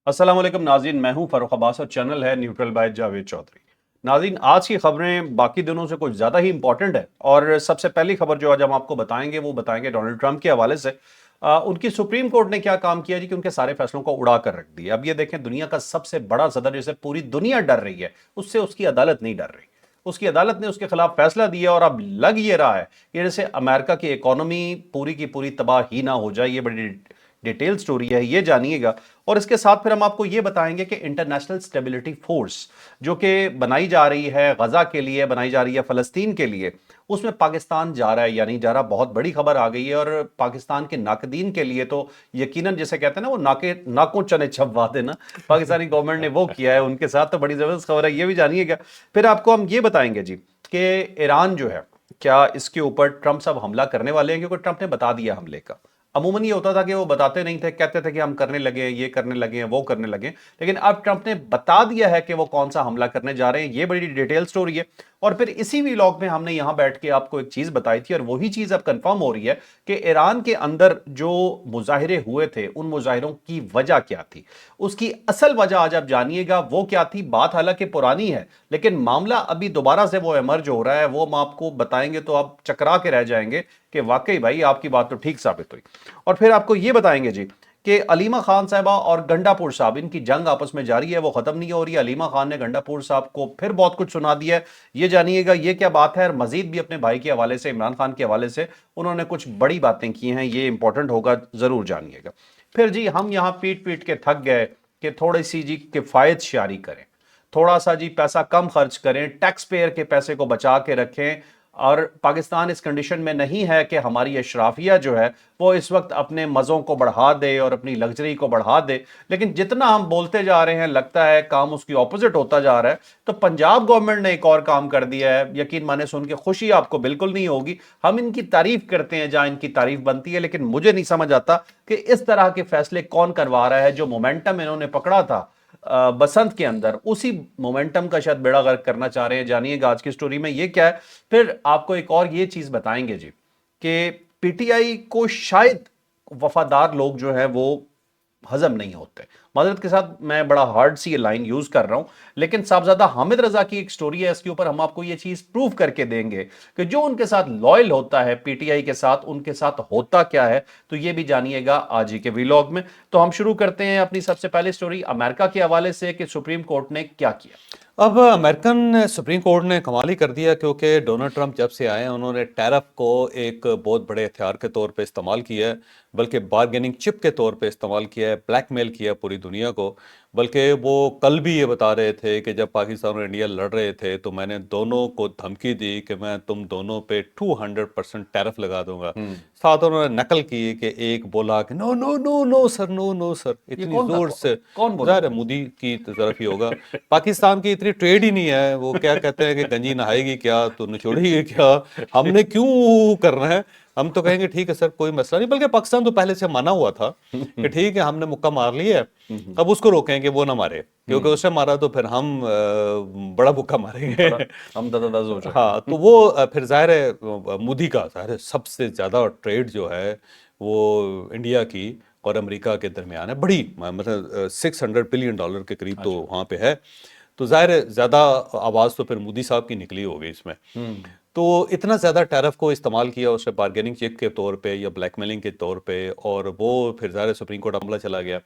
अस्सलाम वालेकुम नाज़रीन, मैं हूं फ़ारूक अब्बास और चैनल है न्यूट्रल बाय जावेद चौधरी। नाज़रीन, आज की खबरें बाकी दिनों से कुछ ज़्यादा ही इंपॉर्टेंट है और सबसे पहली खबर जो आज हम आपको बताएंगे वो बताएंगे डोनाल्ड ट्रंप के हवाले से। उनकी सुप्रीम कोर्ट ने क्या काम किया जी कि उनके सारे फैसलों को उड़ा कर रख दिया। अब ये देखें, दुनिया का सबसे बड़ा सदर जिसे पूरी दुनिया डर रही है, उससे उसकी अदालत नहीं डर रही। उसकी अदालत ने उसके खिलाफ फैसला दिया और अब लग ये रहा है कि जैसे अमेरिका की इकोनॉमी पूरी की पूरी तबाह ही ना हो जाए। ये बड़ी डिटेल स्टोरी है, ये जानिएगा। और इसके साथ फिर हम आपको ये बताएंगे कि इंटरनेशनल स्टेबिलिटी फोर्स जो कि बनाई जा रही है गजा के लिए, बनाई जा रही है फलस्तीन के लिए, उसमें पाकिस्तान जा रहा है या नहीं जा रहा। बहुत बड़ी खबर आ गई है और पाकिस्तान के नाकदीन के लिए तो यकीनन, जैसे कहते हैं ना, वो नाकों चने छपवा देना, पाकिस्तानी गवर्नमेंट ने वो किया है उनके साथ। तो बड़ी जबरदस्त खबर है, ये भी जानिएगा। फिर आपको हम ये बताएंगे जी कि ईरान जो है, क्या इसके ऊपर ट्रंप साहब हमला करने वाले हैं, क्योंकि ट्रंप ने बता दिया हमले का। अमूमन ये होता था कि वो बताते नहीं थे, कहते थे कि हम करने लगे हैं, ये करने लगे हैं, वो करने लगे हैं। लेकिन अब ट्रंप ने बता दिया है कि वो कौन सा हमला करने जा रहे हैं। ये बड़ी डिटेल स्टोरी है। और फिर इसी व्लॉग में हमने यहां बैठ के आपको एक चीज बताई थी और वही चीज अब कंफर्म हो रही है कि ईरान के अंदर जो मुजाहिरे हुए थे, उन मुजाहिरों की वजह क्या थी, उसकी असल वजह आज आप जानिएगा वो क्या थी। बात हालांकि पुरानी है, लेकिन मामला अभी दोबारा से वो इमर्ज हो रहा है। वो हम आपको बताएंगे तो आप चकरा के रह जाएंगे कि वाकई भाई आपकी बात तो ठीक साबित हुई। और फिर आपको यह बताएंगे जी कि अलीमा खान साहबा और गंडापुर साहब, इनकी जंग आपस में जारी है, वो खत्म नहीं हो रही है। अलीमा खान ने गंडापुर साहब को फिर बहुत कुछ सुना दिया है, ये जानिएगा ये क्या बात है। और मजीद भी अपने भाई के हवाले से, इमरान खान के हवाले से उन्होंने कुछ बड़ी बातें की हैं, ये इंपॉर्टेंट होगा, जरूर जानिएगा। फिर जी हम यहां पीट पीट के थक गए कि थोड़ी सी जी किफायत शारी करें, थोड़ा सा जी पैसा कम खर्च करें, टैक्स पेयर के पैसे को बचा के रखें। और पाकिस्तान इस कंडीशन में नहीं है कि हमारी अशराफिया जो है वो इस वक्त अपने मज़ों को बढ़ा दे और अपनी लग्जरी को बढ़ा दे। लेकिन जितना हम बोलते जा रहे हैं, लगता है काम उसकी ऑपोजिट होता जा रहा है। तो पंजाब गवर्नमेंट ने एक और काम कर दिया है, यकीन माने सुन के खुशी आपको बिल्कुल नहीं होगी। हम इनकी तारीफ करते हैं जहां इनकी तारीफ बनती है, लेकिन मुझे नहीं समझ आता कि इस तरह के फैसले कौन करवा रहा है। जो मोमेंटम इन्होंने पकड़ा था बसंत के अंदर, उसी मोमेंटम का शायद बेड़ा गर्क करना चाह रहे हैं। जानिएगा आज की स्टोरी में ये क्या है। फिर आपको एक और ये चीज बताएंगे जी कि पीटीआई को शायद वफादार लोग जो है वो हजम नहीं होते। माजरत के साथ मैं बड़ा हार्ड सी ये लाइन यूज कर रहा हूं, लेकिन साहबजादा हामिद रजा की एक स्टोरी है, इसके ऊपर हम आपको ये चीज प्रूव करके देंगे कि जो उनके साथ लॉयल होता है पीटीआई के साथ, उनके साथ होता क्या है। तो ये भी जानिएगा आज ही के व्लॉग में। तो हम शुरू करते हैं अपनी सबसे पहली स्टोरी अमेरिका के हवाले से कि सुप्रीम कोर्ट ने क्या किया। अब अमेरिकन सुप्रीम कोर्ट ने कमाल ही कर दिया, क्योंकि डोनाल्ड ट्रंप जब से आए हैं उन्होंने टैरिफ को एक बहुत बड़े हथियार के तौर पे इस्तेमाल किया है, बल्कि बारगेनिंग चिप के तौर पे इस्तेमाल किया है, ब्लैकमेल किया है पूरी दुनिया को। बल्कि वो कल भी ये बता रहे थे कि जब पाकिस्तान और इंडिया लड़ रहे थे तो मैंने दोनों को धमकी दी कि मैं तुम दोनों पे 200% टैरिफ लगा दूंगा। साथ उन्होंने नकल की कि एक बोला कि no no no no sir, no no sir, ये इतनी कौन था, जोर से। कौन बोला ज़ाहिर है था? मोदी की तरफ ही होगा। पाकिस्तान की इतनी ट्रेड ही नहीं है, वो क्या कहते हैं कि गंजी नहाएगी क्या तो निचोड़ेगी क्या, हमने क्यों करना है। हम तो कहेंगे ठीक है सर, कोई मसला नहीं। बल्कि पाकिस्तान तो पहले से माना हुआ था कि ठीक है हमने मुक्का मार लिया है, अब उसको रोकें कि वो ना मारे, क्योंकि उसने मारा तो फिर हम बड़ा मुक्का मारेंगे। हम दस हो जाएंगे। हाँ, तो वो फिर जाहिर है मोदी का जाहिर है सबसे ज़्यादा ट्रेड जो है वो इंडिया की और अमेरिका के दरमियान है, बड़ी मतलब $600 बिलियन के करीब तो अच्छा। वहाँ पे है। तो जाहिर है ज़्यादा आवाज़ तो फिर मोदी साहब की निकली होगी इसमें। तो इतना ज़्यादा टैरिफ को इस्तेमाल किया उसने बारगेनिंग चिप के तौर पे या ब्लैकमेलिंग के तौर पे, और वो फिर ज़ाहिर है सुप्रीम कोर्ट हमला चला गया।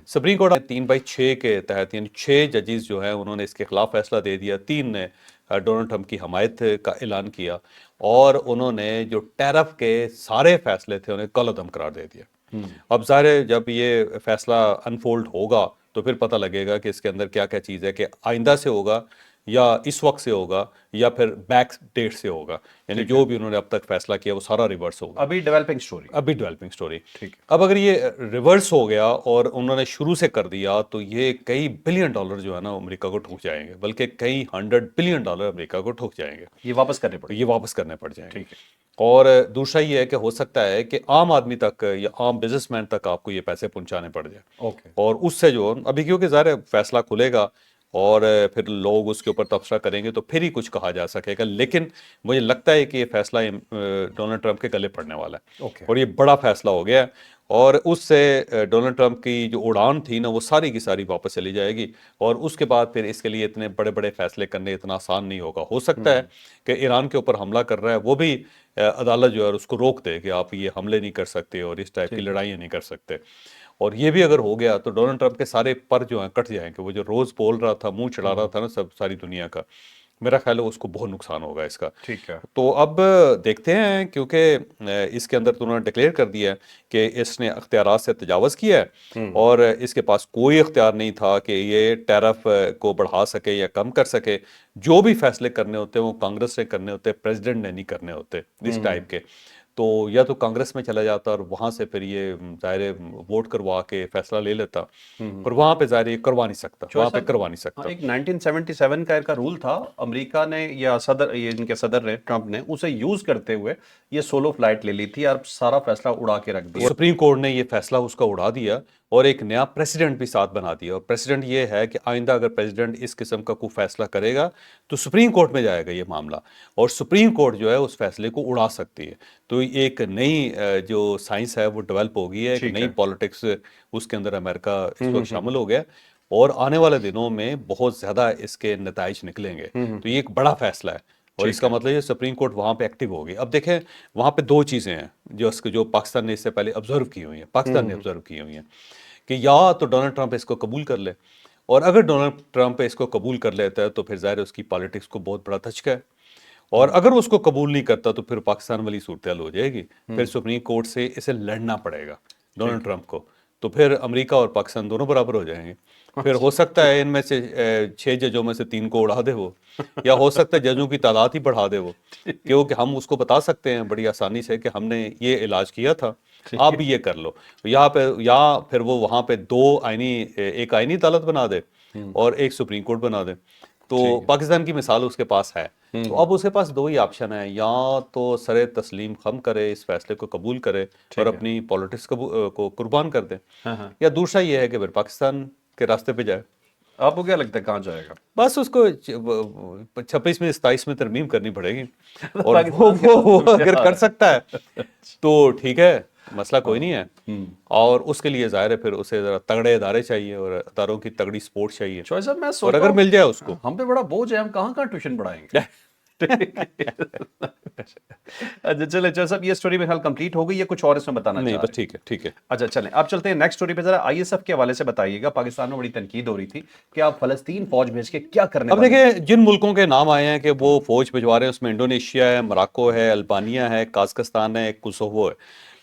सुप्रीम कोर्ट 3/6 के तहत, यानी 6 जजेस जो हैं उन्होंने इसके खिलाफ फैसला दे दिया, 3 ने डोनाल्ड ट्रंप की हमायत का ऐलान किया, और उन्होंने जो टैरिफ के सारे फैसले थे उन्हें कल अदम करार दे दिया। अब ज़ाहिर है जब ये फैसला अनफोल्ड होगा तो फिर पता लगेगा कि इसके अंदर क्या क्या चीज़ है, कि आइंदा से होगा या इस वक्त से होगा या फिर बैक डेट से होगा, यानी ठीक जो है, भी उन्होंने अब तक फैसला किया वो सारा रिवर्स होगा। अभी डेवलपिंग स्टोरी। अभी डेवलपिंग स्टोरी। ठीक है। अब अगर ये रिवर्स हो गया और उन्होंने शुरू से कर दिया तो ये कई बिलियन डॉलर जो है ना अमेरिका को ठुक जाएंगे, बल्कि कई $100 बिलियन अमेरिका को ठुक जाएंगे, ये वापस करने तो पड़े। ये वापस करने पड़ जाएंगे। ठीक है। और दूसरा ये है कि हो सकता है कि आम आदमी तक या आम बिजनेसमैन तक आपको ये पैसे पहुंचाने पड़ जाए। ओके। और उससे जो अभी, क्योंकि ज़ाहिर है फैसला खुलेगा اور پھر لوگ اس کے اوپر تبصرہ کریں گے تو پھر ہی کچھ کہا جا سکے گا. لیکن مجھے لگتا ہے کہ یہ فیصلہ ڈونلڈ ٹرمپ کے گلے پڑنے والا ہے اوکے. اور یہ بڑا فیصلہ ہو گیا ہے. اور اس سے ڈونلڈ ٹرمپ کی جو اڑان تھی نا وہ ساری کی ساری واپس چلی جائے گی. اور اس کے بعد پھر اس کے لیے اتنے بڑے بڑے فیصلے کرنے اتنا آسان نہیں ہوگا. ہو سکتا ہے کہ ایران کے اوپر حملہ کر رہا ہے وہ بھی عدالت جو ہے اس کو روک دے کہ آپ یہ حملے نہیں کر سکتے اور اس ٹائپ کی لڑائیاں نہیں کر سکتے. اور یہ بھی اگر ہو گیا تو ڈونلڈ ٹرمپ کے سارے پر جو ہیں کٹ جائیں گے. وہ جو روز بول رہا تھا منہ چڑھا رہا تھا نا ساری دنیا کا, میرا خیال ہے اس کو بہت نقصان ہوگا اس کا. ٹھیک ہے. تو اب دیکھتے ہیں کیونکہ اس کے اندر تو انہوں نے ڈکلیئر کر دیا ہے کہ اس نے اختیارات سے تجاوز کیا ہے اور اس کے پاس کوئی اختیار نہیں تھا کہ یہ ٹیرف کو بڑھا سکے یا کم کر سکے. جو بھی فیصلے کرنے ہوتے ہیں وہ کانگریس نے کرنے ہوتے ہیں, پریزیڈنٹ نے نہیں کرنے ہوتے اس ٹائپ کے. تو یا تو کانگریس میں چلا جاتا اور وہاں سے پھر یہ ظاہر ووٹ کروا کے فیصلہ لے لیتا, اور وہاں پہ ظاہر یہ کروا نہیں سکتا, وہاں پہ کروا نہیں سکتا. ایک 1977 کا ایک رول تھا امریکہ نے یا صدر یہ ان کے صدر نے ٹرمپ نے اسے یوز کرتے ہوئے یہ سولو فلائٹ لے لی تھی اور سارا فیصلہ اڑا کے رکھ دیا. سپریم کورٹ نے یہ فیصلہ اس کا اڑا دیا اور ایک نیا پریسیڈنٹ بھی ساتھ بنا دیا. اور پریسیڈنٹ یہ ہے کہ آئندہ اگر پریسیڈنٹ اس قسم کا کوئی فیصلہ کرے گا تو سپریم کورٹ میں جائے گا یہ معاملہ, اور سپریم کورٹ جو ہے اس فیصلے کو اڑا سکتی ہے. تو ایک نئی جو سائنس ہے وہ ڈیولپ ہو گئی ہے, ایک نئی پالیٹکس اس کے اندر امریکہ اس وقت شامل ہو گیا, اور آنے والے دنوں میں بہت زیادہ اس کے نتائج نکلیں گے. تو یہ ایک بڑا فیصلہ ہے اور اس کا مطلب یہ سپریم کورٹ وہاں پہ ایکٹیو ہوگی. اب دیکھیں وہاں پہ دو چیزیں ہیں جو پاکستان نے اس سے پہلے آبزرو کی ہوئی ہیں, پاکستان نے آبزرو کی ہوئی ہیں کہ یا تو ڈونلڈ ٹرمپ اس کو قبول کر لے, اور اگر ڈونلڈ ٹرمپ اس کو قبول کر لیتا ہے تو پھر ظاہر اس کی پالیٹکس کو بہت بڑا دھچکا ہے, اور اگر اس کو قبول نہیں کرتا تو پھر پاکستان والی صورتحال ہو جائے گی. پھر سپریم کورٹ سے اسے لڑنا پڑے گا ڈونلڈ ٹرمپ کو, تو پھر امریکہ اور پاکستان دونوں برابر ہو جائیں گے. پھر ہو سکتا ہے ان میں سے 6 ججوں میں سے 3 کو اڑا دے وہ, یا ہو سکتا ہے ججوں کی تعداد ہی بڑھا دے وہ, کیونکہ ہم اس کو بتا سکتے ہیں بڑی آسانی سے کہ ہم نے یہ علاج کیا تھا, آپ بھی یہ کر لو. یہاں پہ یا پھر وہ وہاں پہ ایک آئینی عدالت بنا دے اور ایک سپریم کورٹ بنا دے. تو پاکستان کی مثال اس کے پاس ہے. تو اب اس کے پاس دو ہی آپشن ہیں, یا تو سر تسلیم خم کرے, اس فیصلے کو قبول کرے اور اپنی پالیٹکس کو قربان کر دے, یا دوسرا یہ ہے کہ پھر پاکستان کے راستے پہ جائے. آپ کو کیا لگتا ہے کہاں جائے گا؟ بس اس کو 26 میں 27 میں ترمیم کرنی پڑے گی, اور وہ اگر کر سکتا ہے تو ٹھیک ہے, مسئلہ کوئی نہیں ہے. اور اس کے لیے ظاہر ہے پھر اسے ذرا تگڑے ادارے چاہیے اور اداروں کی تگڑی سپورٹ چاہیے, اور اگر مل جائے اس کو. ہم پہ بڑا بوجھ ہے, ہم کہاں کہاں ٹیوشن پڑھائیں گے. اچھا چلے صاحب, یہ سٹوری میں خیال کمپلیٹ ہو گئی ہے, کچھ اور اس میں بتانا نہیں چاہ بس ٹھیک ہے ٹھیک ہے. اچھا چلیں اب چلتے ہیں نیکسٹ سٹوری پہ. ذرا آئی ایس ایف کے حوالے سے بتائیے گا, پاکستان میں بڑی تنقید ہو رہی تھی کہ آپ فلسطین فوج بھیج کے کیا کرنے اب والے ہیں. دیکھیں جن ملکوں کے نام آئے ہیں کہ وہ فوج بھجوا رہے ہیں, اس میں انڈونیشیا ہے, مراکو ہے, البانیہ ہے, قازقستان ہے, کوسوو ہے.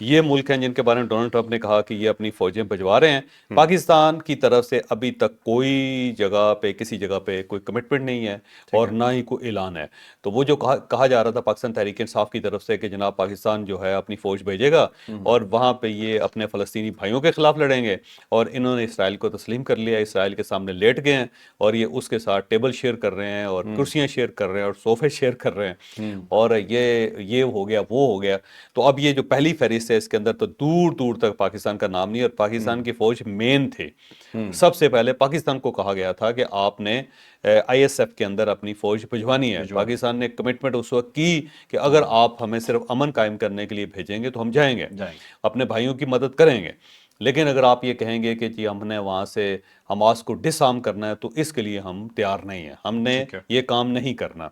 یہ ملک ہیں جن کے بارے میں ڈونلڈ ٹرمپ نے کہا کہ یہ اپنی فوجیں بھجوا رہے ہیں. پاکستان کی طرف سے ابھی تک کوئی جگہ پہ کسی جگہ پہ کوئی کمٹمنٹ نہیں ہے اور نہ ہی کوئی اعلان ہے. تو وہ جو کہا جا رہا تھا پاکستان تحریک انصاف کی طرف سے کہ جناب پاکستان جو ہے اپنی فوج بھیجے گا اور وہاں پہ یہ اپنے فلسطینی بھائیوں کے خلاف لڑیں گے, اور انہوں نے اسرائیل کو تسلیم کر لیا, اسرائیل کے سامنے لیٹ گئے ہیں, اور یہ اس کے ساتھ ٹیبل شیئر کر رہے ہیں اور کرسیاں شیئر کر رہے ہیں اور صوفے شیئر کر رہے ہیں, اور یہ ہو گیا وہ ہو گیا. تو اب یہ جو پہلی فہرست ہے اس کے اندر تو دور دور تک پاکستان کا نام نہیں, اور پاکستان کی فوج مین تھے. سب سے پہلے پاکستان کو کہا گیا تھا کہ آپ نے آئی ایس ایف کے اندر اپنی فوج بھجوانی ہے. پاکستان نے کمٹمنٹ اس وقت کی کہ اگر آپ ہمیں صرف امن قائم کرنے کے لیے بھیجیں گے تو ہم جائیں گے, اپنے بھائیوں کی مدد کریں گے. لیکن اگر آپ یہ کہیں گے کہ جی ہم نے وہاں سے حماس کو ڈس آرم کرنا ہے تو اس کے لیے ہم تیار نہیں ہیں, ہم نے یہ کام نہیں کرنا.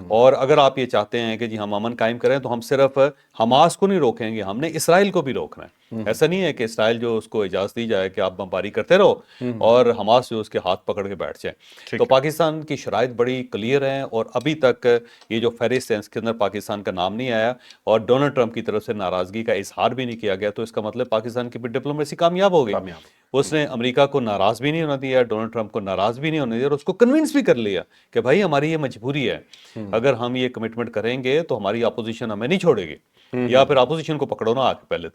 اور اگر آپ یہ چاہتے ہیں کہ جی ہم امن قائم کریں تو ہم صرف حماس کو نہیں روکیں گے, ہم نے اسرائیل کو بھی روکنا ہے. ایسا نہیں ہے کہ اسرائیل جو اس کو اجازت دی جائے کہ آپ بمباری کرتے رہو اور حماس جو اس کے ہاتھ پکڑ کے بیٹھ جائے. تو پاکستان کی شرائط بڑی کلیئر ہیں, اور ابھی تک یہ جو فہرست ہے اس کے اندر پاکستان کا نام نہیں آیا, اور ڈونلڈ ٹرمپ کی طرف سے ناراضگی کا اظہار بھی نہیں کیا گیا. تو اس کا مطلب پاکستان کی ڈپلومیسی کامیاب ہو گئی. اس نے امریکہ کو ناراض بھی نہیں ہونا دیا, ڈونلڈ ٹرمپ کو ناراض بھی نہیں ہونے دیا, اور اس کو کنونس بھی کر لیا کہ بھائی ہماری یہ مجبوری ہے, اگر ہم یہ کمٹمنٹ کریں گے تو ہماری اپوزیشن ہمیں نہیں چھوڑے گی, یا پھر اپوزیشن کو پکڑو نا آ کے پہلے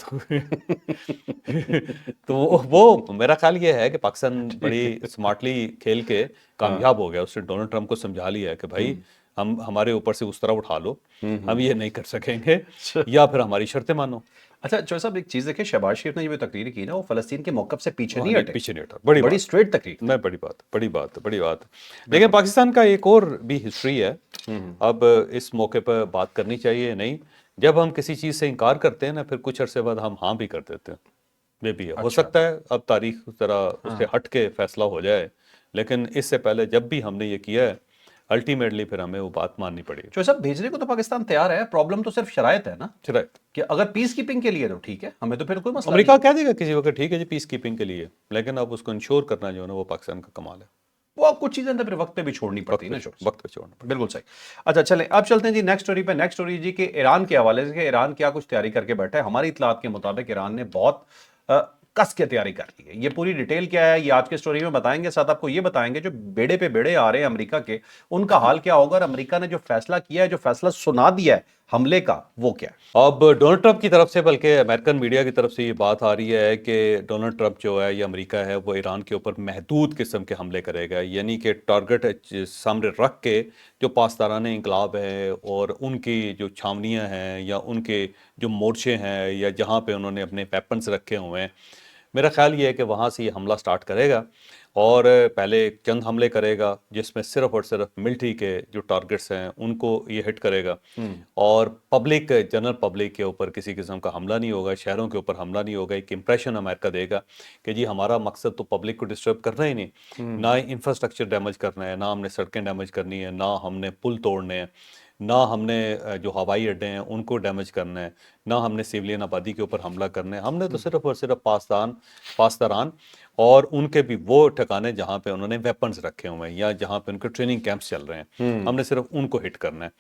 تو وہ میرا خیال یہ ہے کہ پاکستان بڑی سمارٹلی کھیل کے کامیاب ہو گیا. اس نے ڈونلڈ ٹرمپ کو سمجھا لیا ہے کہ بھائی ہمارے اوپر سے اس طرح اٹھا لو, ہم یہ نہیں کر سکیں گے, یا پھر ہماری شرطیں مانو. अच्छा चौधरी साहब, एक चीज़ देखिए, शहबाज शरीफ ने जो तकरीर की ना, वो फ़लस्तीन के मौक़िफ़ से पीछे नहीं नहीं, हटे, पीछे नहीं हटा, बड़ी बड़ी बात, स्ट्रेट तकरीर थी। नहीं बड़ी बात, बड़ी बात, बड़ी बात। लेकिन बिल्कुल। पाकिस्तान का एक और भी हिस्ट्री है, अब इस मौके पर बात करनी चाहिए नहीं, जब हम किसी चीज़ से इनकार करते हैं ना, फिर कुछ अरसे बाद हम हाँ भी कर देते हैं, ये भी है। हो अच्छा। सकता है अब तारीख ज़रा उससे हाँ। हट के फैसला हो जाए, लेकिन इससे पहले जब भी हमने ये किया है, अल्टीमेटली फिर हमें वो बात माननी पड़ेगी। चौधरी साहब, भेजने को तो पाकिस्तान तैयार है, प्रॉब्लम तो सिर्फ शराइत है ना, चले, कि अगर पीस कीपिंग के लिए तो ठीक है, हमें तो फिर कोई मसला नहीं अमेरिका है। कह देगा किसी वक्त ठीक है जी पीस कीपिंग के लिए, लेकिन अब उसको इंश्योर करना जो है ना वो पाकिस्तान का कमाल है। वो कुछ चीज़ें तो फिर वक्त पे भी छोड़नी पड़ती है ना चौधरी वक्त साहब। पे छोड़ना पड़ेगा। बिल्कुल सही। अच्छा चलें, अब चलते हैं जी नेक्स्ट स्टोरी पे। नेक्स्ट स्टोरी जी कि ईरान के हवाले से, कि ईरान क्या कुछ तैयारी करके बैठा है। हमारी इत्तलात के मुताबिक ईरान ने बहुत कस के तैयारी कर ली है। ये पूरी डिटेल क्या है, ये आज के स्टोरी में बताएंगे। साथ आपको ये बताएंगे जो बेड़े पे बेड़े आ रहे हैं अमेरिका के, उनका हाल क्या होगा, और अमेरिका ने जो फैसला किया है, जो फैसला सुना दिया है हमले का, वो क्या है। अब डोनाल्ड ट्रंप की तरफ से, बल्कि अमेरिकन मीडिया की तरफ से ये बात आ रही है कि डोनाल्ड ट्रंप जो है या अमेरिका है वो ईरान के ऊपर महदूद किस्म के हमले करेगा, यानी कि टारगेट सामने रख के जो पासदारान इंकलाब है और उनकी जो छावनियां हैं या उनके जो मोर्चे हैं या जहाँ पे उन्होंने अपने वेपन्स रखे हुए हैं, मेरा ख्याल ये है कि वहाँ से ये हमला स्टार्ट करेगा और पहले चंद हमले करेगा जिसमें सिर्फ और सिर्फ मिलिट्री के जो टारगेट्स हैं उनको ये हिट करेगा और पब्लिक, जनरल पब्लिक के ऊपर किसी किस्म का हमला नहीं होगा, शहरों के ऊपर हमला नहीं होगा। एक इंप्रेशन अमेरिका देगा कि जी हमारा मकसद तो पब्लिक को डिस्टर्ब करना ही नहीं, ना इंफ्रास्ट्रक्चर डैमेज करना है, ना हमने सड़कें डैमेज करनी है, ना हमने पुल तोड़ने हैं, ना हमने जो हवाई अड्डे हैं उनको डैमेज करना है, ना हमने सिविलियन आबादी के ऊपर हमला करना है। हमने तो सिर्फ और सिर्फ पासदारान और उनके भी वो ठिकाने जहाँ पे उन्होंने वेपन्स रखे हुए हैं या जहाँ पे उनके ट्रेनिंग कैंप्स चल रहे हैं, हमने सिर्फ उनको हिट करना है।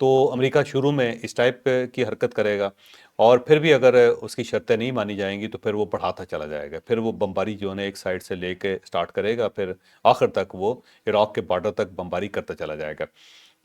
तो अमेरिका शुरू में इस टाइप की हरकत करेगा और फिर भी अगर उसकी शर्तें नहीं मानी जाएंगी तो फिर वो बढ़ाता चला जाएगा, फिर वो बमबारी जो है एक साइड से लेके स्टार्ट करेगा, फिर आखिर तक वो इराक के बॉर्डर तक बमबारी करता चला जाएगा।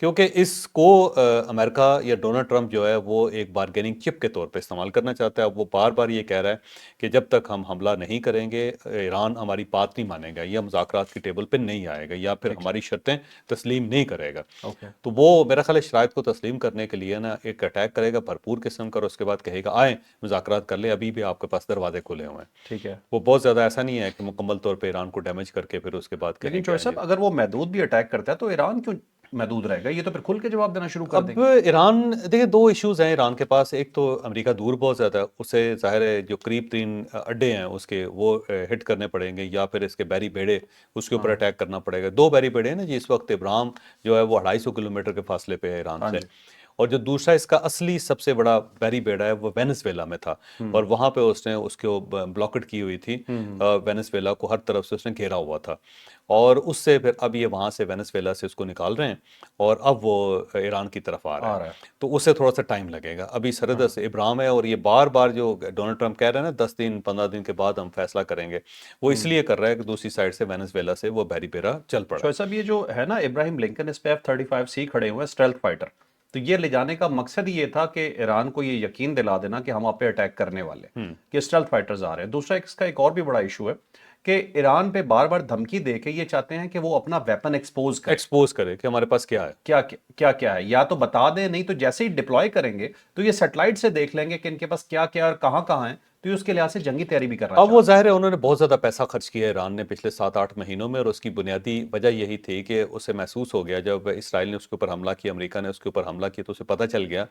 क्योंकि इसको अमेरिका या डोनाल्ड ट्रंप जो है वो एक बारगेनिंग चिप के तौर पे इस्तेमाल करना चाहता है। वो बार बार ये कह रहा है कि जब तक हम हमला नहीं करेंगे ईरान हमारी बात नहीं मानेगा या मुज़ाकरात की टेबल पे नहीं आएगा या फिर हमारी शर्तें तस्लीम नहीं करेगा। ओके। तो वो मेरा ख्याल है शराइत को तस्लीम करने के लिए ना एक अटैक करेगा भरपूर किस्म का और उसके बाद कहेगा आए मुज़ाकरात कर ले, अभी भी आपके पास दरवाजे खुले हुए हैं। ठीक है। वो बहुत ज़्यादा ऐसा नहीं है कि मुकम्मल तौर पे ईरान को डैमेज करके फिर उसके बाद लेकिन कहेंगे चौधरी हाँ साहब, जी। अगर वो महदूद भी अटैक करता है तो ईरान क्यों महदूद रहेगा? ये तो फिर खुल के जवाब देना शुरू कर अब देंगे। ईरान, देखिए दो इश्यूज हैं ईरान के पास। एक तो अमेरिका दूर बहुत ज़्यादा है, उसे ज़ाहिर है जो करीब तीन अड्डे हैं उसके वो हिट करने पड़ेंगे या फिर इसके बैरी बेड़े उसके ऊपर हाँ। अटैक करना पड़ेगा। दो बैरी बेड़े हैं ना जी इस वक्त, इब्राहिम जो है वो 250 किलोमीटर के फासले पे है ईरान हाँ से, जी। और जो दूसरा इसका असली सबसे बड़ा बैरी बेड़ा है वो वेनेजुएला में था और वहाँ पे उसने उसको ब्लॉकेट की हुई थी। वेनेजुएला को हर तरफ से उसने घेरा हुआ था और उससे फिर अब ये वहाँ से वेनेजुएला से उसको निकाल रहे हैं और अब वो ईरान की तरफ आ रहा आ है। रहा है। तो उससे थोड़ा सा टाइम लगेगा। अभी सरहद से इब्राहिम है और ये बार बार जो डोनाल्ड ट्रंप कह रहे हैं ना 10 दिन 15 दिन के बाद हम फैसला करेंगे, वो इसलिए कर रहा है कि दूसरी साइड से वेनेजुएला से वो बैरी बेड़ा चल पड़ा है। चौधरी साहब, ये जो है ना इब्राहिम लिंकन, इस पे F-35C खड़े हुए हैं, स्टेल्थ फाइटर, तो ये ले जाने का मकसद ये था कि ईरान को ये यकीन दिला देना कि हम आप पे अटैक करने वाले हैं, कि स्टेल्थ फाइटर्स आ रहे हैं। दूसरा इसका एक और भी बड़ा इशू है कि ईरान पे बार बार धमकी दे के ये चाहते हैं कि वो अपना वेपन एक्सपोज करे। एक्सपोज करे कि हमारे पास क्या है। क्या क्या क्या है, या तो बता दें, नहीं तो जैसे ही डिप्लॉय करेंगे तो ये सैटेलाइट से देख लेंगे कि इनके पास क्या क्या और कहाँ कहाँ है, तो ये उसके लिहाज से जंगी तैयारी भी करना अब वो चाहते ज़ाहिर है उन्होंने बहुत ज़्यादा पैसा खर्च किया ईरान ने पिछले 7-8 महीनों में और उसकी बुनियादी वजह यही थी कि उसे महसूस हो गया जब इसराइल ने उसके ऊपर हमला किया, अमेरिका ने उसके ऊपर हमला किया, तो उसे पता चल गया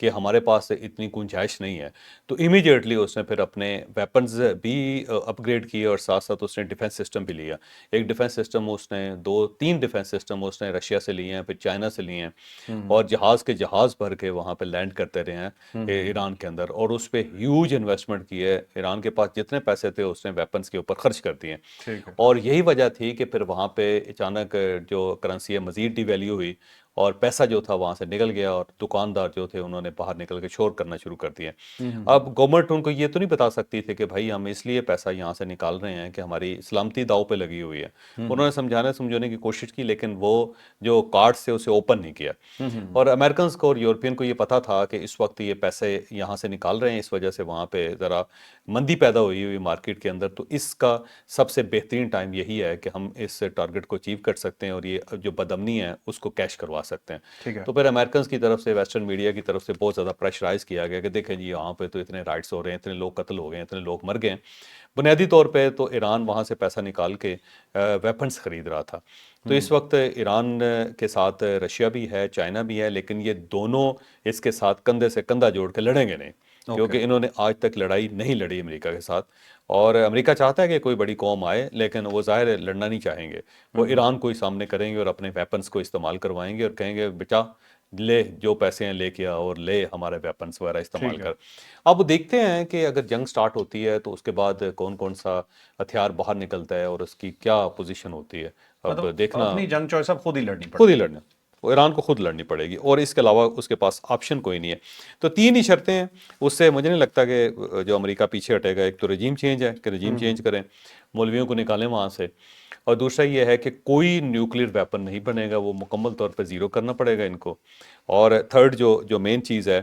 कि हमारे पास इतनी गुंजाइश नहीं है। तो इमीडिएटली उसने फिर अपने वेपन्स भी अपग्रेड किए और साथ साथ उसने डिफेंस सिस्टम भी लिया। एक डिफेंस सिस्टम उसने 2-3 डिफेंस सिस्टम उसने रशिया से लिए हैं, फिर चाइना से लिए हैं और जहाज़ के जहाज़ भर के वहाँ पे लैंड करते रहे हैं ईरान के अंदर और उस पर ह्यूज इन्वेस्टमेंट की है। ईरान के पास जितने पैसे थे उसने वेपन्स के ऊपर खर्च कर दिए ठीक है। और यही वजह थी कि फिर वहाँ पे अचानक जो करेंसी है मज़ीद डिवैल्यू हुई और पैसा जो था वहाँ से निकल गया और दुकानदार जो थे उन्होंने बाहर निकल के शोर करना शुरू कर दिया। अब गवर्नमेंट उनको ये तो नहीं बता सकती थी कि भाई हम इसलिए पैसा यहाँ से निकाल रहे हैं कि हमारी सलामती दाव पे लगी हुई है। उन्होंने समझाने समझाने की कोशिश की लेकिन वो जो कार्ड से उसे ओपन नहीं किया और अमेरिकन को और यूरोपियन को ये पता था कि इस वक्त ये पैसे यहाँ से निकाल रहे हैं, इस वजह से वहाँ पे ज़रा मंदी पैदा हुई हुई मार्केट के अंदर। तो इसका सबसे बेहतरीन टाइम यही है कि हम इस टारगेट को अचीव कर सकते हैं और ये जो बदअमनी है उसको कैश करवा سکتے ہیں. ٹھیک ہے. تو پھر امریکنز کی طرف سے, ویسٹرن میڈیا کی طرف سے بہت زیادہ پریشرائز کیا گیا کہ دیکھیں جی یہاں پہ تو اتنے رائٹس ہو رہے ہیں, اتنے لوگ قتل ہو گئے ہیں, اتنے لوگ مر گئے ہیں. بنیادی طور پہ تو ایران وہاں سے پیسہ نکال کے ویپنز خرید رہا تھا. تو اس وقت ایران کے ساتھ رشیا بھی ہے, چائنا بھی ہے, لیکن یہ دونوں اس کے ساتھ کندھے سے کندھا جوڑ کے لڑیں گے نہیں, کیونکہ انہوں نے آج تک لڑائی نہیں لڑی امریکہ کے ساتھ. اور امریکہ چاہتا ہے کہ کوئی بڑی قوم آئے, لیکن وہ ظاہر ہے لڑنا نہیں چاہیں گے. وہ ایران کو ہی سامنے کریں گے اور اپنے ویپنز کو استعمال کروائیں گے اور کہیں گے بیٹا لے جو پیسے ہیں لے کے آ اور لے ہمارے ویپنز وغیرہ استعمال کر. اب دیکھتے ہیں کہ اگر جنگ سٹارٹ ہوتی ہے تو اس کے بعد کون کون سا ہتھیار باہر نکلتا ہے اور اس کی کیا پوزیشن ہوتی ہے. اب دیکھنا, اپنی جنگ چوائس اب خود ہی لڑنی پڑے خود ہی لڑنا, وہ ایران کو خود لڑنی پڑے گی اور اس کے علاوہ اس کے پاس آپشن کوئی نہیں ہے. تو 3 ہی شرطیں ہیں, اس سے مجھے نہیں لگتا کہ جو امریکہ پیچھے ہٹے گا. ایک تو رجیم چینج ہے کہ رجیم چینج کریں, مولویوں کو نکالیں وہاں سے, اور دوسرا یہ ہے کہ کوئی نیوکلیر ویپن نہیں بنے گا, وہ مکمل طور پہ زیرو کرنا پڑے گا ان کو. اور تھرڈ جو مین چیز ہے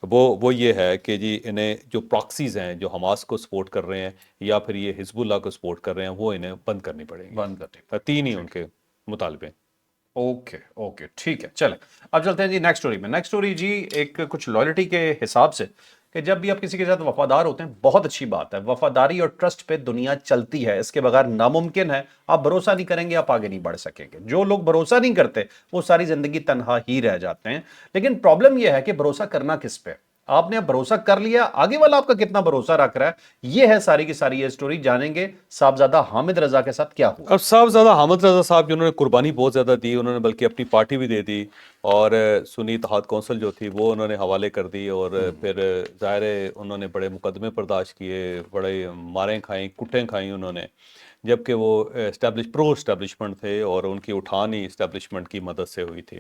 وہ یہ ہے کہ جی انہیں جو پراکسیز ہیں جو حماس کو سپورٹ کر رہے ہیں یا پھر یہ حزب اللہ کو سپورٹ کر رہے ہیں وہ انہیں بند کرنی پڑے گی. بند کرنی. 3 ہی ان کے مطالبے. اوکے ٹھیک ہے. چلیں اب چلتے ہیں جی نیکسٹ سٹوری میں. نیکسٹ سٹوری جی ایک کچھ لائلٹی کے حساب سے کہ جب بھی آپ کسی کے ساتھ وفادار ہوتے ہیں بہت اچھی بات ہے. وفاداری اور ٹرسٹ پہ دنیا چلتی ہے, اس کے بغیر ناممکن ہے. آپ بھروسہ نہیں کریں گے آپ آگے نہیں بڑھ سکیں گے. جو لوگ بھروسہ نہیں کرتے وہ ساری زندگی تنہا ہی رہ جاتے ہیں. لیکن پرابلم یہ ہے کہ بھروسہ کرنا کس پہ. آپ نے اب بھروسہ کر لیا, آگے والا آپ کا کتنا بھروسہ رکھ رہا ہے. یہ ہے ساری کی ساری یہ سٹوری. جانیں گے صاحبزادہ حامد رضا کے ساتھ کیا ہوا. اب صاحبزادہ حامد رضا صاحب جنہوں نے قربانی بہت زیادہ دی, انہوں نے بلکہ اپنی پارٹی بھی دے دی اور سنی اتحاد کونسل جو تھی وہ انہوں نے حوالے کر دی, اور پھر ظاہر ہے انہوں نے بڑے مقدمے برداشت کیے, بڑے ماریں کھائیں, کٹیں کھائیں انہوں نے, جبکہ وہ پرو اسٹیبلشمنٹ تھے اور ان کی اٹھان ہی اسٹیبلشمنٹ کی مدد سے ہوئی تھی.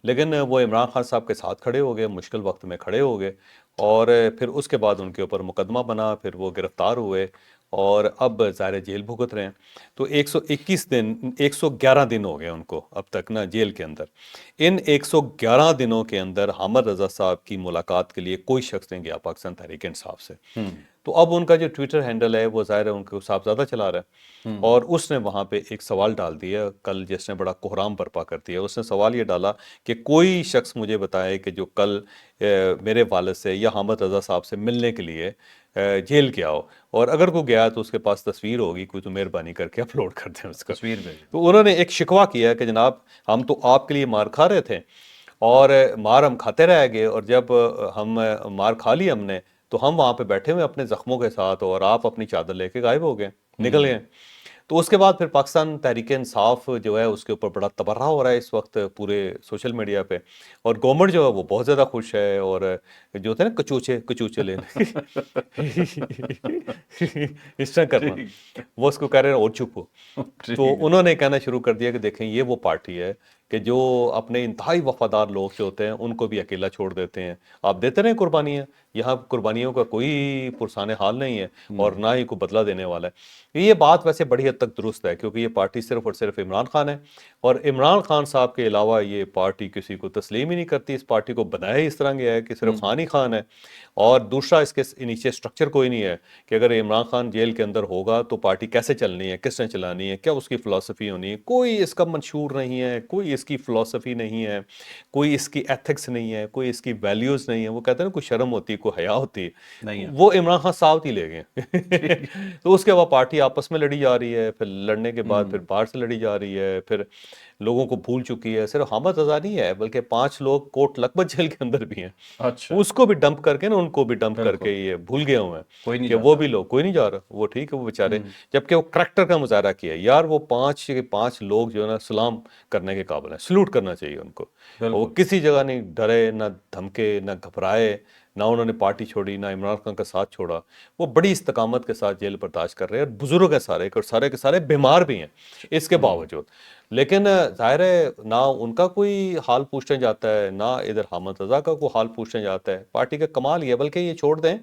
لیکن وہ عمران خان صاحب کے ساتھ کھڑے ہو گئے, مشکل وقت میں کھڑے ہو گئے, اور پھر اس کے بعد ان کے اوپر مقدمہ بنا, پھر وہ گرفتار ہوئے اور اب ظاہر جیل بھگت رہے ہیں. تو 111 دن ہو گئے ان کو اب تک نا جیل کے اندر. ان 111 دنوں کے اندر حامد رضا صاحب کی ملاقات کے لیے کوئی شخص نہیں گیا پاکستان تحریک انصاف سے. تو اب ان کا جو ٹویٹر ہینڈل ہے وہ ظاہر ہے ان کو صاحبزادہ چلا رہا ہے, اور اس نے وہاں پہ ایک سوال ڈال دیا کل جس نے بڑا کوہرام برپا کر دیا. اس نے سوال یہ ڈالا کہ کوئی شخص مجھے بتائے کہ جو کل میرے والد سے یا حامد رضا صاحب سے ملنے کے لیے جیل گیا ہو, اور اگر کوئی گیا تو اس کے پاس تصویر ہوگی, کوئی تو مہربانی کر کے اپلوڈ کر دیں اس کا. تصویر بھیج. تو انہوں نے ایک شکوہ کیا کہ جناب ہم تو آپ کے لیے مار کھا رہے تھے اور مار ہم کھاتے رہ گئے, اور جب ہم مار کھا لی ہم نے تو ہم وہاں پہ بیٹھے ہوئے اپنے زخموں کے ساتھ, اور آپ اپنی چادر لے کے غائب ہو گئے, نکل گئے. تو اس کے بعد پھر پاکستان تحریک انصاف جو ہے اس کے اوپر بڑا تبرہ ہو رہا ہے اس وقت پورے سوشل میڈیا پہ, اور گورنمنٹ جو ہے وہ بہت زیادہ خوش ہے, اور جو ہوتے ہیں نا کچوچے لینے اس طرح کرنا, وہ اس کو کہہ رہے ہیں اور چپ ہو. تو انہوں نے کہنا شروع کر دیا کہ دیکھیں یہ وہ پارٹی ہے کہ جو اپنے انتہائی وفادار لوگ جو ہوتے ہیں ان کو بھی اکیلا چھوڑ دیتے ہیں. آپ دیتے رہیں قربانیاں, یہاں قربانیوں کا کوئی پرسان حال نہیں ہے اور نہ ہی کوئی بدلہ دینے والا ہے. یہ بات ویسے بڑی حد تک درست ہے, کیونکہ یہ پارٹی صرف اور صرف عمران خان ہے, اور عمران خان صاحب کے علاوہ یہ پارٹی کسی کو تسلیم ہی نہیں کرتی. اس پارٹی کو بنایا ہی اس طرح گیا ہے کہ صرف خان ہی خان ہے, اور دوسرا اس کے نیچے سٹرکچر کوئی نہیں ہے کہ اگر عمران خان جیل کے اندر ہوگا تو پارٹی کیسے چلنی ہے, کس نے چلانی ہے, کیا اس کی فلسفی ہونی ہے. کوئی اس کا منشور نہیں ہے, کوئی اس کی فلسفی نہیں ہے, کوئی اس کی ایتھکس نہیں ہے, کوئی اس کی ویلیوز نہیں ہے. وہ کہتے ہیں نا کوئی شرم ہوتی ہے, کوئی حیا ہوتی ہے, وہ عمران خان صاحب ہی لے گئے. تو اس کے بعد پارٹی آپس میں لڑی جا رہی ہے, پھر لڑنے کے بعد پھر باہر سے لڑی جا رہی ہے, پھر لوگوں کو بھول چکی ہے. صرف حامد رضا نہیں ہے بلکہ 5 لوگ کوٹ لکھپت جیل کے اندر بھی ہیں. اس کو بھی ڈمپ کر کے نا, ان کو بھی ڈمپ کر کے یہ بھول گئے ہوئے ہیں کہ وہ بھی لوگ, کوئی نہیں جا رہا, وہ ٹھیک ہے وہ بیچارے, جبکہ وہ کریکٹر کا مظاہرہ کیا ہے یار. وہ 5 لوگ جو ہے نا سلام کرنے کے قابل ہیں, سلوٹ کرنا چاہیے ان کو. وہ کسی جگہ نہیں ڈرے, نہ دھمکے, نہ گھبرائے, نہ انہوں نے پارٹی چھوڑی, نہ عمران خان کا ساتھ چھوڑا. وہ بڑی استقامت کے ساتھ جیل برداشت کر رہے ہیں, اور بزرگ ہیں سارے, اور سارے کے سارے بیمار بھی ہیں اس کے باوجود. لیکن ظاہر ہے نہ ان کا کوئی حال پوچھنے جاتا ہے, نہ ادھر حامد رضا کا کوئی حال پوچھنے جاتا ہے. پارٹی کا کمال یہ ہے, بلکہ یہ چھوڑ دیں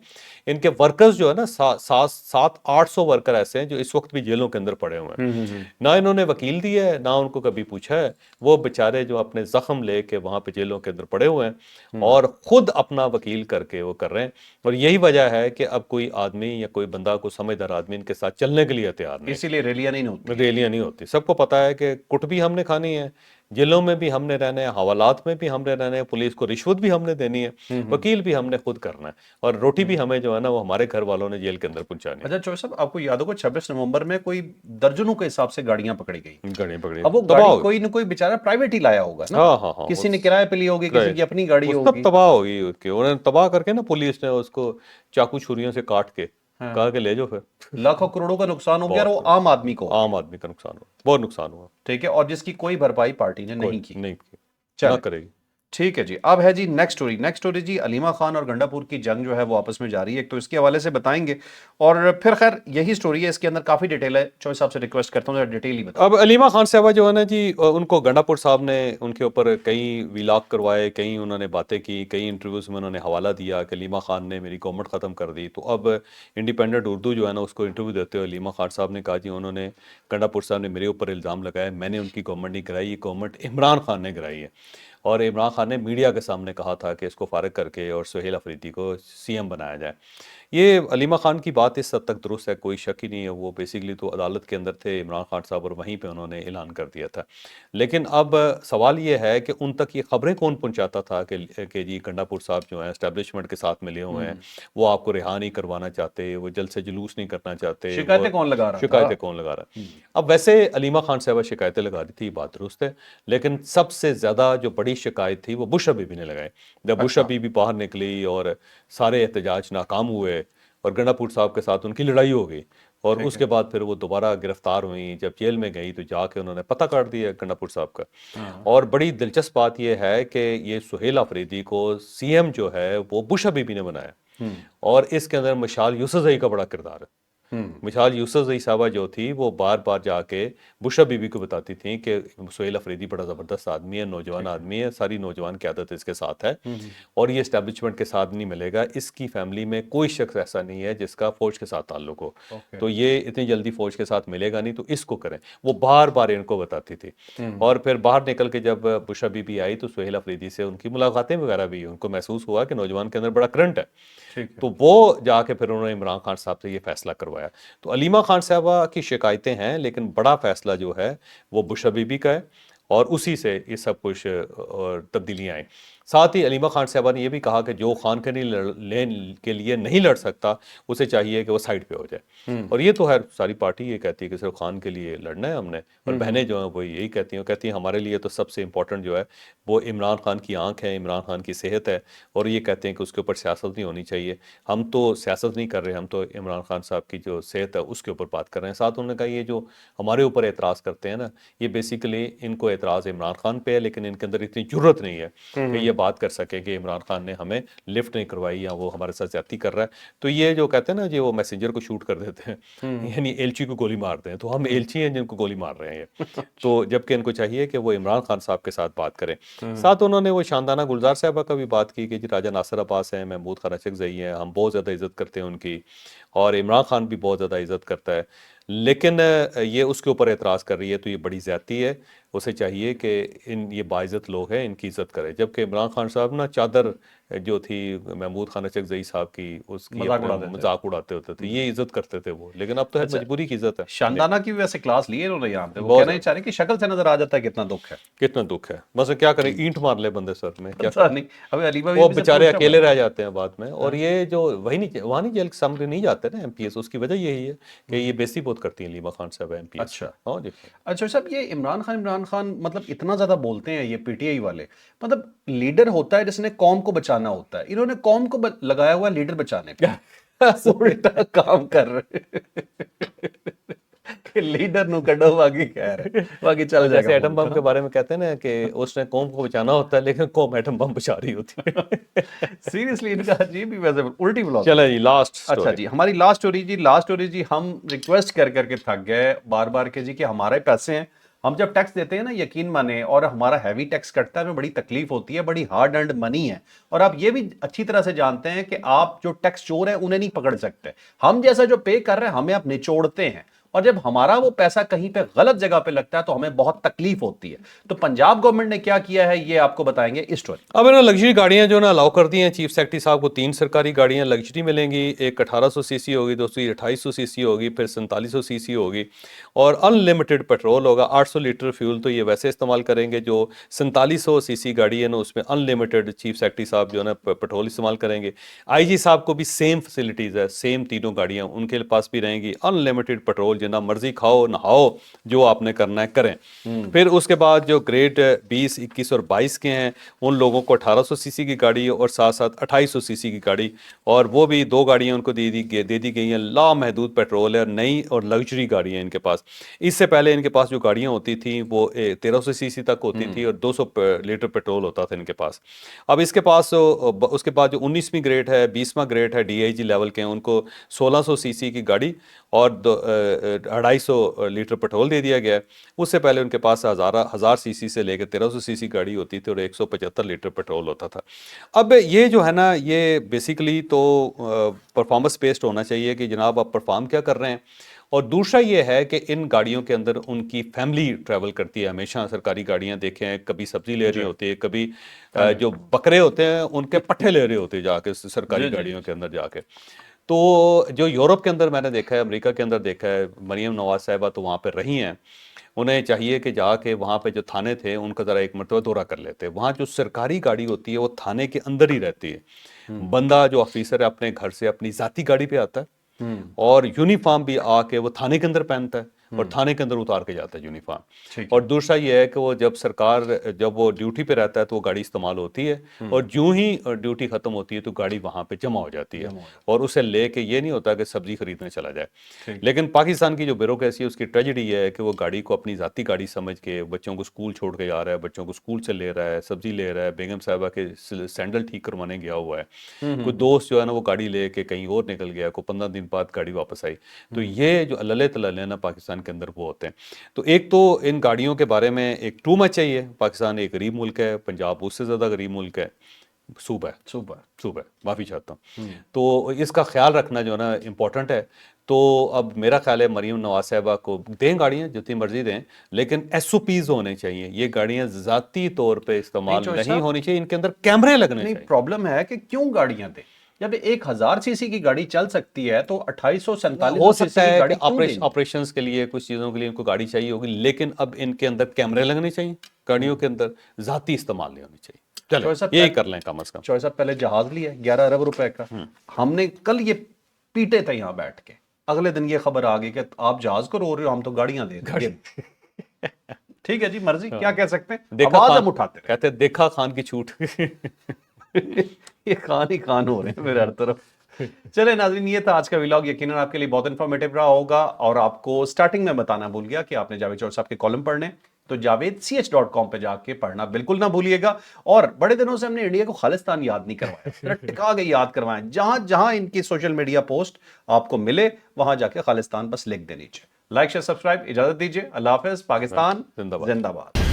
ان کے ورکرز جو ہے نا 700-800 ورکر ایسے ہیں جو اس وقت بھی جیلوں کے اندر پڑے ہوئے ہیں. نہ انہوں نے وکیل دیا ہے, نہ ان کو کبھی پوچھا ہے. وہ بیچارے جو اپنے زخم لے کے وہاں پہ جیلوں کے اندر پڑے ہوئے ہیں اور خود اپنا وکیل کر کے وہ کر رہے ہیں. اور یہی وجہ ہے کہ اب کوئی آدمی یا کوئی بندہ, کوئی سمجھدار آدمی ان کے ساتھ چلنے کے لیے تیار نہیں. اسی لیے ریلیاں نہیں ہوتی. سب کو پتا ہے کہ कुट भी हमने खानी है, जेलों में भी हमने रहना है, हवालात में भी हमने रहना है, पुलिस को रिश्वत भी हमने देनी है, वकील भी हमने खुद करना है, और रोटी भी हमें जो है ना वो हमारे घर वालों ने जेल के अंदर पहुंचानी है। अच्छा चौधरी साहब, आपको याद होगा 26 नवंबर में कोई दर्जनों के हिसाब से गाड़ियां पकड़ी गई। गड़ी पकड़ी अब वो तबाह गाड़ी हो गई। कोई न कोई बेचारा प्राइवेट ही लाया होगा ना, हाँ हाँ हाँ, किसी ने किराए पे ली होगी, किसी की अपनी गाड़ी वो सब होगी। तबाह हो गई उसके, उन्होंने तबाह करके ना पुलिस ने उसको चाकू छुरियों से काट के कहा कि ले जाओ फिर। लाखों करोड़ों का नुकसान हो गया और वो आम आदमी को हो आम आदमी का नुकसान हुआ, बहुत नुकसान हुआ। गया। ठीक है, और जिसकी कोई भरपाई पार्टी ने नहीं की। नहीं की, ना चले, करेगी। ठीक है जी। अब है जी नेक्स्ट स्टोरी। नेक्स्ट स्टोरी जी, अलीमा खान और गंडापुर की जंग जो है वो आपस में जारी है, एक तो इसके हवाले से बताएंगे, और फिर खैर यही स्टोरी है, इसके अंदर काफी डिटेल है। चौधरी साहब से रिक्वेस्ट करता हूँ डिटेल ही बताओ। अब अलीमा खान साहबा जो है ना जी, उनको गंडापुर साहब ने उनके ऊपर कई विलाग करवाए, कई उन्होंने बातें की, कई इंटरव्यूज में उन्होंने हवाला दिया कि अलीमा खान ने मेरी गवर्नमेंट ख़त्म कर दी। तो अब इंडिपेंडेंट उर्दू जो है ना उसको इंटरव्यू देते हुए अलीमा खान साहब ने कहा जी उन्होंने, गंडापुर साहब ने मेरे ऊपर इल्ज़ाम लगाया, मैंने उनकी गवर्नमेंट नहीं कराई, ये गवर्नमेंट इमरान खान ने कराई है। और इमरान खान ने मीडिया के सामने कहा था कि इसको फारिग करके और सुहेल अफरीदी को सीएम बनाया जाए। ये अलीमा खान की बात इस हद तक दुरुस्त है, कोई शक ही नहीं है। वो बेसिकली तो अदालत के अंदर थे इमरान खान साहब, और वहीं पे उन्होंने ऐलान कर दिया था। लेकिन अब सवाल ये है कि उन तक ये खबरें कौन पहुंचाता था कि जी गंडापुर साहब जो हैं एस्टेब्लिशमेंट के साथ मिले हुए हैं, वो आपको रिहा नहीं करवाना चाहते, वो जल्द से जुलूस नहीं करना चाहते, शिकायतें कौन लगा रहा था? शिकायतें कौन लगा रहा है। अब वैसे अलीमा खान साहबा शिकायतें लगा रही थी, बात दुरुस्त है, लेकिन सबसे ज़्यादा जो बड़ी शिकायत थी वो बुश हबीबी ने लगाई। जब बुश हबीबी बाहर निकली और सारे एहतजाज नाकाम हुए और गंडापुर साहब के साथ उनकी लड़ाई हो गई, और उसके बाद फिर वो दोबारा गिरफ्तार हुई, जब जेल में गई तो जाके उन्होंने पता काट दिया गंडापुर साहब का। और बड़ी दिलचस्प बात यह है कि ये सुहेल अफरीदी को सीएम जो है वो बुश हबीबी ने बनाया, और इसके अंदर मिसाल यूसुफजई का बड़ा किरदार है। मिसाल यूसुफजई साहबा जो थी वो बार बार जाके बुशरा बीबी को बताती थी कि सुहेल अफरीदी बड़ा ज़बरदस्त आदमी है, नौजवान आदमी है, सारी नौजवान क़यादत इसके साथ है, और ये इस्टेब्लिशमेंट के साथ नहीं मिलेगा, इसकी फैमिली में कोई शख्स ऐसा नहीं है जिसका फ़ौज के साथ ताल्लुक हो, तो ये इतनी जल्दी फ़ौज के साथ मिलेगा नहीं, तो इसको करें। वो बार बार इनको बताती थी। और फिर बाहर निकल के जब बुशरा बीबी आई तो सुहेल अफरीदी से उनकी मुलाकातें वगैरह भी, उनको महसूस हुआ कि नौजवान के अंदर बड़ा करंट है, तो वो जाके फिर उन्होंने इमरान खान साहब से ये फैसला करवाया। तो अलीमा खान साहबा की शिकायतें हैं, लेकिन बड़ा फैसला जो है वो बुशरा बीबी का है, और उसी से ये सब कुछ तब्दीलियाँ आई। साथ ही अलीमा खान साहबा ने यह भी कहा कि जो खान के लिए नहीं लड़ सकता उसे चाहिए कि वो साइड पे हो जाए, और ये तो है सारी पार्टी ये कहती है कि सिर्फ खान के लिए लड़ना है हमने, और बहनें जो हैं वो यही कहती हैं हमारे लिए तो सबसे इम्पोर्टेंट जो है वो इमरान खान की आंख है, इमरान खान की सेहत है, और ये कहते हैं कि उसके ऊपर सियासत नहीं होनी चाहिए। हम तो सियासत नहीं कर रहे, हम तो इमरान खान साहब की जो सेहत है उसके ऊपर बात कर रहे हैं। साथ उन्होंने कहा ये जो हमारे ऊपर एतराज़ करते हैं ना, ये बेसिकली इनको एतराज़ इमरान खान पे है, लेकिन इनके अंदर इतनी जरूरत नहीं है कि ये बात कर सकें कि इमरान खान ने हमें लिफ्ट नहीं करवाई या वो हमारे साथ ज्यादती कर रहा है। तो ये जो कहते हैं ना जी वो मैसेंजर को शूट कर देते हैं, यानी एलची को गोली मारते हैं, तो हम एलची हैं जिनको गोली मार रहे हैं ये। तो जबकि इनको चाहिए कि वो इमरान खान साहब के साथ बात करें। साथ उन्होंने वो शानदाना गुलजार साहबा का भी बात की कि जी राजा नासिर अब्बास हैं, महमूद खान अचकज़ई हैं, हम बहुत ज़्यादा इज़्ज़त करते हैं उनकी, और इमरान खान भी बहुत ज़्यादा इज़्ज़त करता है, लेकिन ये उसके ऊपर एतराज़ कर रही है, तो ये बड़ी ज़्यादती है। उसे चाहिए कि ये बाइज़्ज़त लोग हैं, इनकी इज़्ज़त करें। जबकि इमरान खान साहब ना चादर जो थी महमूद खान अचकज़ई साहब की, उसकी मजाक उड़ाते होते थे, ये इज़्ज़त करते थे वो, लेकिन अब तो है मजबूरी की इज़्ज़त है। शानदाना की वैसे क्लास ली है उन्होंने यहाँ पे, वो कहना ही चाह रहे हैं कि शक्ल से नजर आ जाता है कितना दुख है, कितना दुख है। बस क्या करें, ईंट मार ले बंदे सर में, क्या पता नहीं। अबे अलीमा वो बीबी से बेचारे पूछना अकेले पड़ा। रह जाते हैं बाद में, और ये जो वही नहीं वहाँ नहीं जेल के सामने नहीं जाते ना एमपीएस, उसकी वजह यही है कि ये बेइज्जती बहुत करती हैं अलीमा खान साहब एमपीएस। अच्छा हाँ जी। अच्छा साहब, ये इमरान खान मतलब इतना ज्यादा बोलते हैं ये पीटीआई वाले, मतलब लीडर होता है जिसने कौम को बचाना होता है, इन्होंने कौम को लगाया हुआ लीडर बचाने पे उल्टा काम कर रहे कि लीडर नु कड्डो बाकी कह रहे बाकी चल जाएगा। जैसे एटम बम के बारे में कहते हैं ना कि उसने कौम को बचाना होता है, लेकिन कौम एटम बम बचा रही होती है। सीरियसली इनका अजीब ही वैसे उल्टी फिलॉसफी। चलो जी लास्ट अच्छा जी, हमारी लास्ट स्टोरी जी, हम रिक्वेस्ट कर करके थक गए बार बार के जी कि हमारे पैसे हैं, हम जब टैक्स देते हैं ना यकीन माने, और हमारा हैवी टैक्स कटता है, हमें बड़ी तकलीफ होती है, बड़ी हार्ड अर्न्ड मनी है, और आप ये भी अच्छी तरह से जानते हैं कि आप जो टैक्स चोर हैं उन्हें नहीं पकड़ सकते, हम जैसा जो पे कर रहे हैं हमें आप निचोड़ते हैं, اور جب ہمارا وہ پیسہ کہیں پہ غلط جگہ پہ لگتا ہے تو ہمیں بہت تکلیف ہوتی ہے. تو پنجاب گورنمنٹ نے کیا کیا ہے یہ آپ کو بتائیں گے اس اسٹوری. اب نا لگژری گاڑیاں جو نا الاؤ کر دی ہیں چیف سیکرٹری صاحب کو, 3 سرکاری گاڑیاں لگژری ملیں گی. ایک 1800 سی سی ہوگی, دوسری 2800 سی سی ہوگی, پھر 4700 سی سی ہوگی, اور ان لمیٹڈ پیٹرول ہوگا. 800 لیٹر فیول تو یہ ویسے استعمال کریں گے. جو 4700 سی سی گاڑی ہے نا اس میں ان لمیٹڈ چیف سیکرٹری صاحب جو ہے نا پیٹرول استعمال کریں گے. آئی جی صاحب کو بھی سیم فیسلٹیز ہے, سیم تینوں گاڑیاں ان کے پاس بھی رہیں گی. ان لمیٹڈ پیٹرول, جتنا مرضی کھاؤ نہاؤ, جو آپ نے کرنا ہے کریں. پھر اس کے بعد جو گریڈ 20, 21 اور 22 کے ہیں ان لوگوں کو 1800 سی سی کی گاڑی اور ساتھ ساتھ 2800 سی سی کی گاڑی, اور وہ بھی 2 گاڑیاں ان کو دے دی گئی ہیں. لامحدود پیٹرول ہے, نئی اور لگژری گاڑیاں ان کے پاس. اس سے پہلے ان کے پاس جو گاڑیاں ہوتی تھیں وہ 1300 سی سی تک ہوتی تھی اور 200 لیٹر پیٹرول ہوتا تھا ان کے پاس. اب اس کے پاس اس کے بعد جو 19ویں گریڈ ہے, 20واں گریڈ ہے, ڈی آئی جی لیول کے ہیں, ان کو 1600 سی سی کی گاڑی اور 250 لیٹر پیٹرول دے دیا گیا ہے. اس سے پہلے ان کے پاس 1000 سی سی سے لے کے 1300 سی سی گاڑی ہوتی تھی اور 175 لیٹر پیٹرول ہوتا تھا. اب یہ جو ہے نا یہ بیسیکلی تو پرفارمنس بیسڈ ہونا چاہیے کہ جناب آپ پرفارم کیا کر رہے ہیں. اور دوسرا یہ ہے کہ ان گاڑیوں کے اندر ان کی فیملی ٹریول کرتی ہے ہمیشہ. سرکاری گاڑیاں دیکھیں, کبھی سبزی لے رہی ہوتی ہے, کبھی جو بکرے ہوتے ہیں ان کے پٹھے لے رہے ہوتے ہیں جا کے سرکاری گاڑیوں کے اندر جا کے. تو جو یورپ کے اندر میں نے دیکھا ہے, امریکہ کے اندر دیکھا ہے, مریم نواز صاحبہ تو وہاں پہ رہی ہیں, انہیں چاہیے کہ جا کے وہاں پہ جو تھانے تھے ان کا ذرا ایک مرتبہ دورہ کر لیتے. وہاں جو سرکاری گاڑی ہوتی ہے وہ تھانے کے اندر ہی رہتی ہے. بندہ جو آفیسر ہے اپنے گھر سے اپنی ذاتی گاڑی پہ آتا ہے اور یونیفارم بھی آ کے وہ تھانے کے اندر پہنتا ہے اور تھانے کے اندر اتار کے جاتا ہے یونیفارم. اور دوسرا یہ ہے کہ وہ جب وہ ڈیوٹی پہ رہتا ہے تو وہ گاڑی استعمال ہوتی ہے, اور جو ہی ڈیوٹی ختم ہوتی ہے تو گاڑی وہاں پہ جمع ہو جاتی ہے, اور اسے لے کے یہ نہیں ہوتا کہ سبزی خریدنے چلا جائے. لیکن پاکستان کی جو بیوروکریسی ہے اس کی ٹریجڈی یہ ہے کہ وہ گاڑی کو اپنی ذاتی گاڑی سمجھ کے بچوں کو اسکول چھوڑ کے جا رہا ہے, بچوں کو اسکول سے لے رہا ہے, سبزی لے رہا ہے, بیگم صاحبہ کے سینڈل ٹھیک کروانے گیا ہوا ہے, کوئی دوست جو ہے نا وہ گاڑی لے کے کہیں اور نکل گیا, کوئی 15 دن بعد گاڑی واپس آئی. تو یہ جو اللہ تلالے نا پاکستان کے اندر وہ ہوتے ہیں. تو ایک تو ان گاڑیوں کے بارے میں ایک ٹو مچ ہے. یہ پاکستان ایک غریب ملک ہے, پنجاب اس سے زیادہ غریب ملک ہے, صوبہ معافی چاہتا ہوں. تو اس کا خیال رکھنا جو ہے نا امپورٹنٹ ہے. تو اب میرا خیال ہے مریم نواز صاحبہ کو دیں گاڑیاں جتنی مرضی دیں, لیکن ایس او پیز ہونے چاہیے. یہ گاڑیاں ذاتی طور پہ استعمال نہیں ہونی چاہیے, ان کے اندر کیمرے لگنے چاہیے. پرابلم ہے کہ کیوں گاڑیاں دیں جب 1000 سی سی کی گاڑی چل سکتی ہے تو 2847 ہو سکتا ہے کہ آپریشنز کے لیے کچھ چیزوں کے لیے ان کو گاڑی چاہیے ہوگی, لیکن اب ان کے اندر کیمرے لگنے چاہیے گاڑیوں کے اندر, ذاتی استعمال نہیں ہونی چاہیے. چلیں یہی کر لیں کم از کم. چوہے صاحب پہلے جہاز لیا 11 ارب روپے کا, ہم نے کل یہ پیٹے تھے یہاں بیٹھ کے, اگلے دن یہ خبر آ گئی کہ آپ جہاز کو رو رہے ہو, ہم تو گاڑیاں دے دیں گے. ٹھیک ہے جی, مرضی, کیا کہہ سکتے ہیں, آواز ہم اٹھاتے رہے. کہتے دیکھا خان کی چھوٹ. یہ خان ہی خان ہو رہے ہیں میرے ہر طرف. چلے ناظرین, یہ تھا آج کا ولاگ. یقیناً آپ کے لیے بہت انفارمیٹیو رہا ہوگا, اور آپ کو سٹارٹنگ میں بتانا بھول گیا کہ آپ نے جاوید چوہر صاحب کے کالم پڑھنے, تو JavedCH.com پہ جا کے پڑھنا بالکل نہ بھولیے گا. اور بڑے دنوں سے ہم نے انڈیا کو خالصتان یاد نہیں کروایا, ٹکا کے یاد کروائیں. جہاں جہاں ان کی سوشل میڈیا پوسٹ آپ کو ملے وہاں جا کے خالصتان بس لکھ دے نیچے. Like share subscribe. اجازت دیجیے, اللہ حافظ. پاکستان زندہ باد.